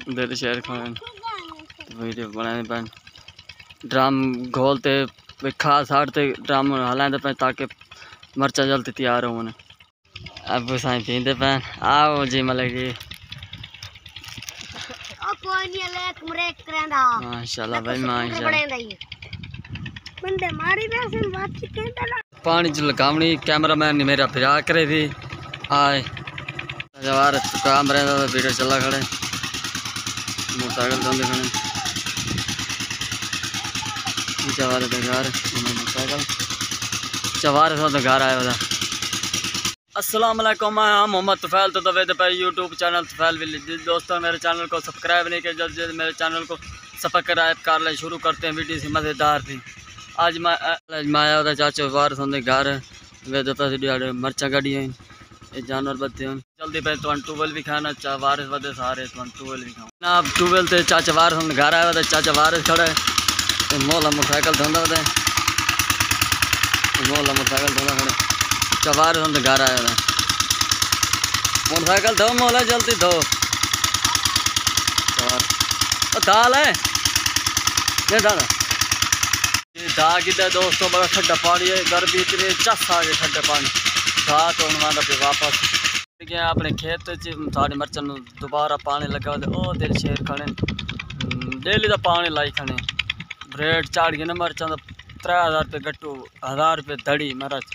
दिल शेर खान वीडियो बनाने पे ड्राम घोलते खा साड़ते ड्राम हलाते पे ताकि मरचा जल्दी तैयार हो। अब साई पीते पे आओ जी मतलब कि माशाल्लाह भाई माशाल्लाह। पानी च लगावनी कैमरामैन ने मेरा फिरा करे थी आए जवार काम रहता था वीडियो चला खड़े मोटरसाइकिल धोते खड़े जवार घर मोटरसाइकिल जवार था तो घर आया था। अस्सलाम वालेकुम मैं मोहम्मद तुफैल तो दबे पे यूट्यूब चैनल तुफैल विलेज। दोस्तों मेरे चैनल को सब्सक्राइब नहीं किया जल्द से जल्द मेरे चैनल को सब्सक्राइब कर ले। शुरू करते हैं वीडियो से मज़ेदार थी। आज मैं आया होता चाचा वार होंगे घर वे तो पैसे मरचा गाड़ी ये जानवर बदते हैं जल्दी पे तो टूबेल भी खाना चा वारिस बदे सारे तो टूबेल भी खाओ ना। अब टूबेल से चाचा वार होंगे घर आया होता चाचा वारिस खड़ा है मोला मोटरसाइकिल धोंदा होता मोला मोटरसाइकिल धोंदा खड़े चवार होंगे घर आया होता मोटरसाइकिल धो मोला जल्दी धो दाल है ये दाल दा कि दोस्तों बड़ा ठंडा पानी है घर भी इतने चस आ गए ठंडे पानी दा तो उन्होंने पे वापस अपने खेत साढ़े मरचन दोबारा पानी लगा ओ दिल शेर खाने डेली का पानी लाई खाने रेट चढ़ गए ना मरचों का 3000 रुपये गट्टू 1000 रुपये धड़ी मरच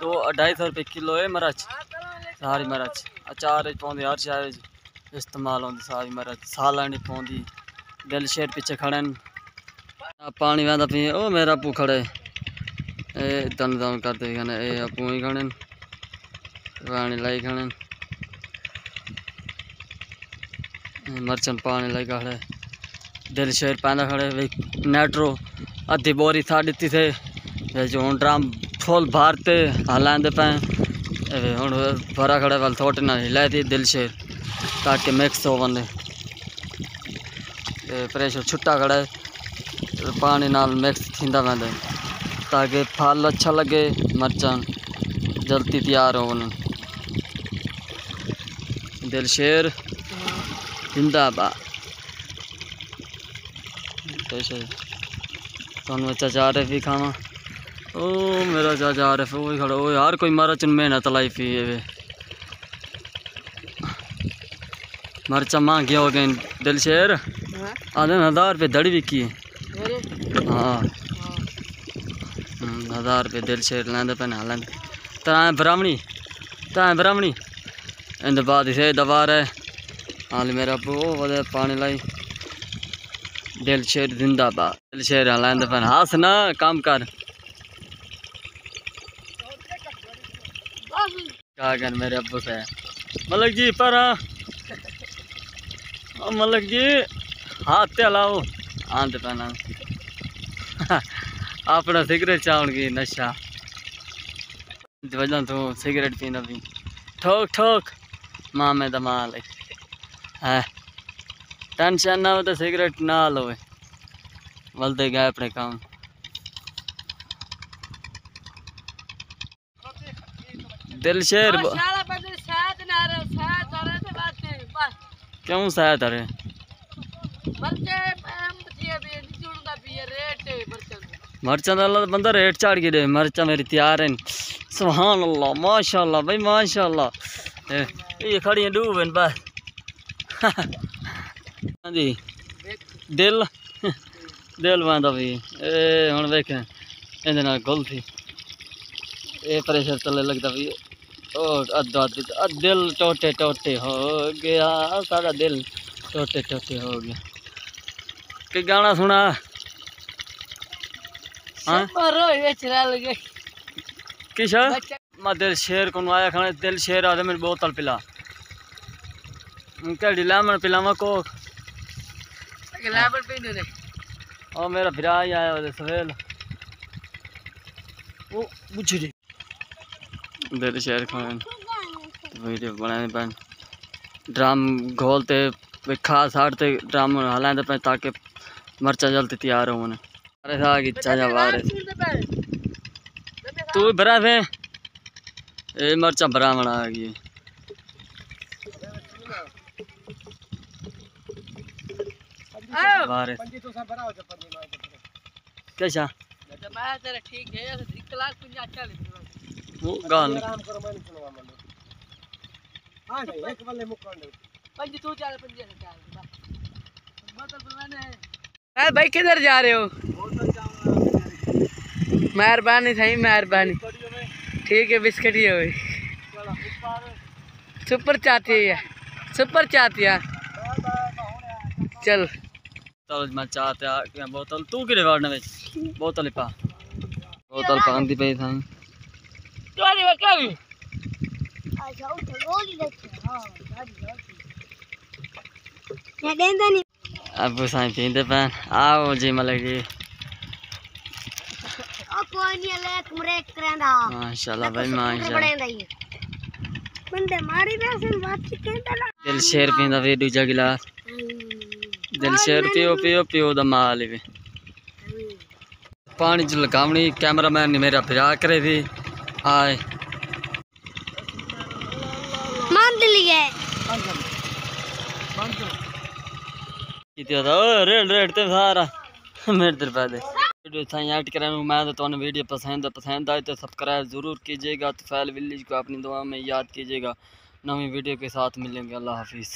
200-250 रुपये किलो है मरच सारी मरच अचार पौंदी हर शायद इस्तेमाल होती सारी मरच साल नहीं पौंदी। दिल शेर पीछे खड़े पानी वहदा पी ओ मेरा अप्पू खड़े ए दन दन करते खाने ए अप्पू ही खाने पानी लाई खाने मरचन पानी लाई खड़े दिल शेर पैदा खड़े नेट्रो अद्धी बोरी था दी थे हूँ ड्राम फुल भारते हलाते पे हूँ भरा खड़े वाल थोटे ना हिलाई थी दिल शेर ताकि मिक्स हो बंदे प्रेशर छुट्टा खड़ा है पानी नाल मिक्स थींदा वेंदे ताकि फल अच्छा लगे मरचां जल्दी तैयार हो। दिल शेर जिंदाबाद तो चाचा आरिफ भी खावा ओ मेरा चाचा आरिफ वो खड़ा ओ यार कोई मरच मेहनत लाई पी मरचा महंगी हो गई। दिल शेर आधे 1000 रुपये धड़ी बिकी है हाँ 1000 रुपये दिल शेर लेंदे पे ना लेंदे तां ब्राह्मणी इंद बाद इसे दबार है हाल मेरा वो वजह पानी लाई दिल शेर जिंदाबाद दिल शेर लेंदे पे हास ना काम कर क्या कर मेरे अब्बू से मलक जी पर मलक जी हाथ ते लाओ आंदे पैना अपना सिगरेट चाउन की नशा वजह तो सिगरेट पीना भी ठोक ठोक मामे दा माल है टेंशन ना हो तो सिगरेट ना लो बलते गए अपने काम। दिल शेर क्यों शायद अरे मरचा अल्लाह बंदा रेट चढ़ गए मरचा मेरी तैयार है सुभान अल्लाह माशाल्लाह भाई माशाल्लाह ये खड़ी डूब बस हाँ जी दिल दिल बंदा भी ए हम देखें ये गुल थी ये प्रेशर चलने लगता भी ओ अद्धा दिल टोटे टोटे हो गया सारा दिल टोटे टोटे हो गया। कि गाना सुना हाँ किश मैं दिल शेर को आया खाने दिल शेर आदे मेरी बोतल पिला कड़ी लेमन पिलावा कोक और मेरा फिरा ही आया वो सवेल वो बुझी दिल शेर खान वीडियो बनाने पे ड्राम घोलते खा साड़ते ड्राम हलाते पे ताकि मरचा जल्दी तैयार हो। अरे था कि चाचा बाहर तू भरा थे ये मरचा भरा बना गई वारिस कैसा मैं तेरा ठीक है 1,50,000 वो गाल हां एक वाले मुकान पंज तू चाल पंज चाल बोतल बुलाने है भाई किधर जा रहे हो मेहरबानी सही मेहरबानी ठीक है बिस्किट ही हो सुपर चाहती है सुपर चाहती है चल चल मैं चाहते आ बोतल तू किरे वाड़ने में बोतल पा बोतल पांदी पे था तुम्हारी बात क्या हुई अच्छा उठो गोली देखो हां मैं देंदा नहीं अब साईं पींदे पैन आओ जी मलिक जी ओ कोई नहीं लेक ब्रेक करंदा माशाल्लाह भाई माशाल्लाह बंदे मारी वैसे बात कहंदा ना दिल शेर पींदा वे दूजा गिलास दिल शेर पियो पियो पियो दा माल वे पानी च लगावनी कैमरामैन ने मेरा फिरा करे थी आए मान लिए किते दा रेड रेड ते सारा मेरे दर पे दे वीडियो था ऐड करने मैं तो वीडियो पसंद आए तो सब्सक्राइब जरूर कीजिएगा तो फैल विलेज को अपनी दुआ में याद कीजिएगा नवी वीडियो के साथ मिलेंगे अल्लाह हाफिज़।